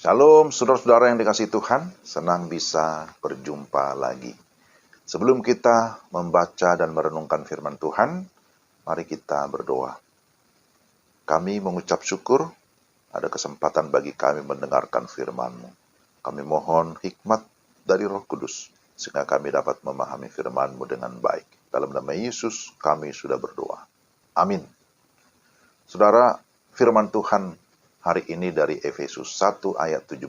Shalom, saudara-saudara yang dikasihi Tuhan, senang bisa berjumpa lagi. Sebelum kita membaca dan merenungkan firman Tuhan, mari kita berdoa. Kami mengucap syukur, ada kesempatan bagi kami mendengarkan firman-Mu. Kami mohon hikmat dari Roh Kudus, sehingga kami dapat memahami firman-Mu dengan baik. Dalam nama Yesus, kami sudah berdoa. Amin. Saudara, firman Tuhan hari ini dari Efesus 1 ayat 17.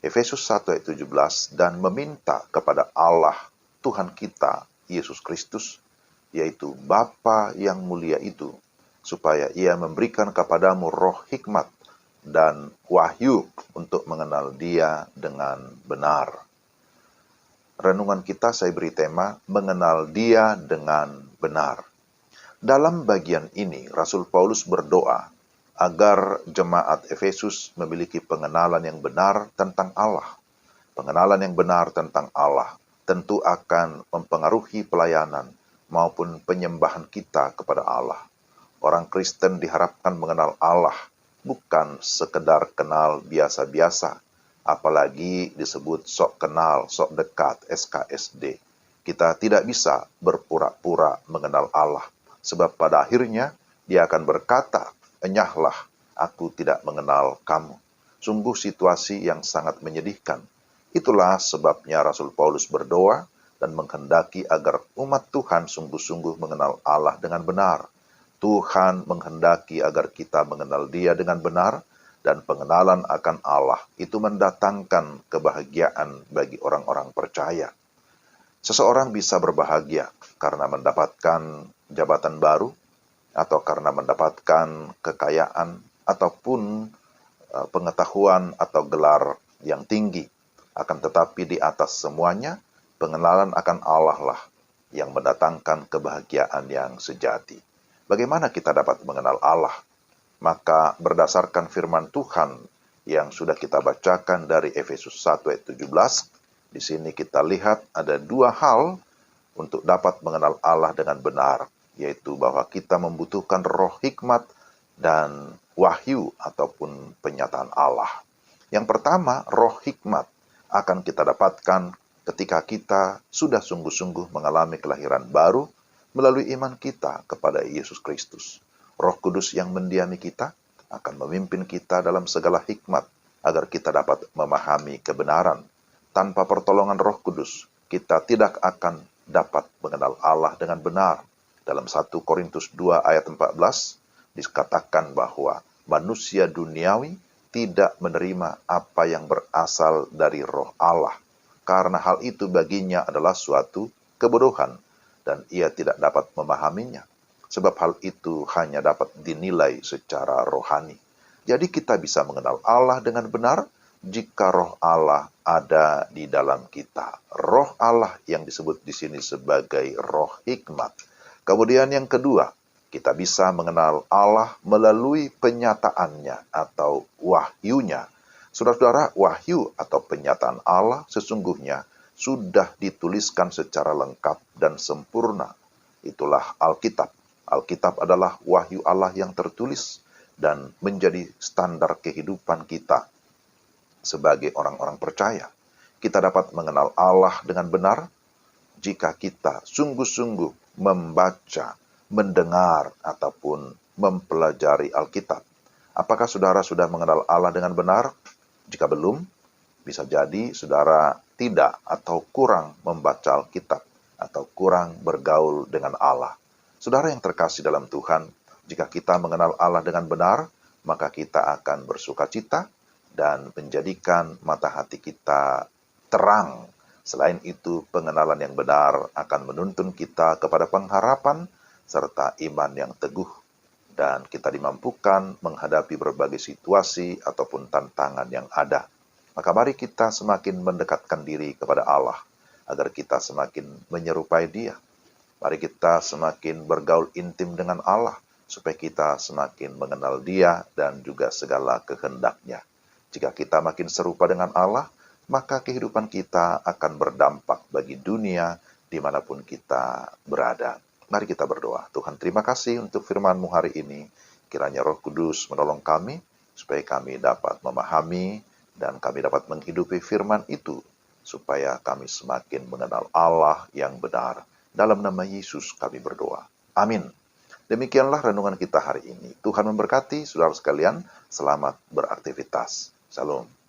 Efesus 1 ayat 17, dan meminta kepada Allah Tuhan kita, Yesus Kristus, yaitu Bapa yang mulia itu, supaya ia memberikan kepadamu roh hikmat dan wahyu untuk mengenal Dia dengan benar. Renungan kita saya beri tema, mengenal Dia dengan benar. Dalam bagian ini, Rasul Paulus berdoa agar jemaat Efesus memiliki pengenalan yang benar tentang Allah. Pengenalan yang benar tentang Allah tentu akan mempengaruhi pelayanan maupun penyembahan kita kepada Allah. Orang Kristen diharapkan mengenal Allah, bukan sekedar kenal biasa-biasa, apalagi disebut sok kenal, sok dekat, SKSD. Kita tidak bisa berpura-pura mengenal Allah, sebab pada akhirnya Dia akan berkata, "Enyahlah, aku tidak mengenal kamu." Sungguh situasi yang sangat menyedihkan. Itulah sebabnya Rasul Paulus berdoa dan menghendaki agar umat Tuhan sungguh-sungguh mengenal Allah dengan benar. Tuhan menghendaki agar kita mengenal Dia dengan benar, dan pengenalan akan Allah itu mendatangkan kebahagiaan bagi orang-orang percaya. Seseorang bisa berbahagia karena mendapatkan jabatan baru, atau karena mendapatkan kekayaan, ataupun pengetahuan atau gelar yang tinggi. Akan tetapi di atas semuanya, pengenalan akan Allah lah yang mendatangkan kebahagiaan yang sejati. Bagaimana kita dapat mengenal Allah? Maka berdasarkan firman Tuhan yang sudah kita bacakan dari Efesus 1 ayat 17, di sini kita lihat ada dua hal untuk dapat mengenal Allah dengan benar, yaitu bahwa kita membutuhkan roh hikmat dan wahyu ataupun penyataan Allah. Yang pertama, roh hikmat akan kita dapatkan ketika kita sudah sungguh-sungguh mengalami kelahiran baru melalui iman kita kepada Yesus Kristus. Roh Kudus yang mendiami kita akan memimpin kita dalam segala hikmat agar kita dapat memahami kebenaran. Tanpa pertolongan Roh Kudus, kita tidak akan dapat mengenal Allah dengan benar. Dalam 1 Korintus 2 ayat 14, dikatakan bahwa manusia duniawi tidak menerima apa yang berasal dari roh Allah, karena hal itu baginya adalah suatu kebodohan, dan ia tidak dapat memahaminya, sebab hal itu hanya dapat dinilai secara rohani. Jadi kita bisa mengenal Allah dengan benar jika roh Allah ada di dalam kita. Roh Allah yang disebut di sini sebagai roh hikmat. Kemudian yang kedua, kita bisa mengenal Allah melalui penyataannya atau wahyunya. Saudara-saudara, wahyu atau penyataan Allah sesungguhnya sudah dituliskan secara lengkap dan sempurna. Itulah Alkitab. Alkitab adalah wahyu Allah yang tertulis dan menjadi standar kehidupan kita sebagai orang-orang percaya. Kita dapat mengenal Allah dengan benar jika kita sungguh-sungguh membaca, mendengar, ataupun mempelajari Alkitab. Apakah saudara sudah mengenal Allah dengan benar? Jika belum, bisa jadi saudara tidak atau kurang membaca Alkitab, atau kurang bergaul dengan Allah. Saudara yang terkasih dalam Tuhan, jika kita mengenal Allah dengan benar, maka kita akan bersukacita dan menjadikan mata hati kita terang. Selain itu, pengenalan yang benar akan menuntun kita kepada pengharapan serta iman yang teguh, dan kita dimampukan menghadapi berbagai situasi ataupun tantangan yang ada. Maka mari kita semakin mendekatkan diri kepada Allah, agar kita semakin menyerupai Dia. Mari kita semakin bergaul intim dengan Allah, supaya kita semakin mengenal Dia dan juga segala kehendak-Nya. Jika kita makin serupa dengan Allah, maka kehidupan kita akan berdampak bagi dunia dimanapun kita berada. Mari kita berdoa. Tuhan, terima kasih untuk firman-Mu hari ini. Kiranya Roh Kudus menolong kami, supaya kami dapat memahami dan kami dapat menghidupi firman itu, supaya kami semakin mengenal Allah yang benar. Dalam nama Yesus kami berdoa. Amin. Demikianlah renungan kita hari ini. Tuhan memberkati saudara sekalian. Selamat beraktivitas. Shalom.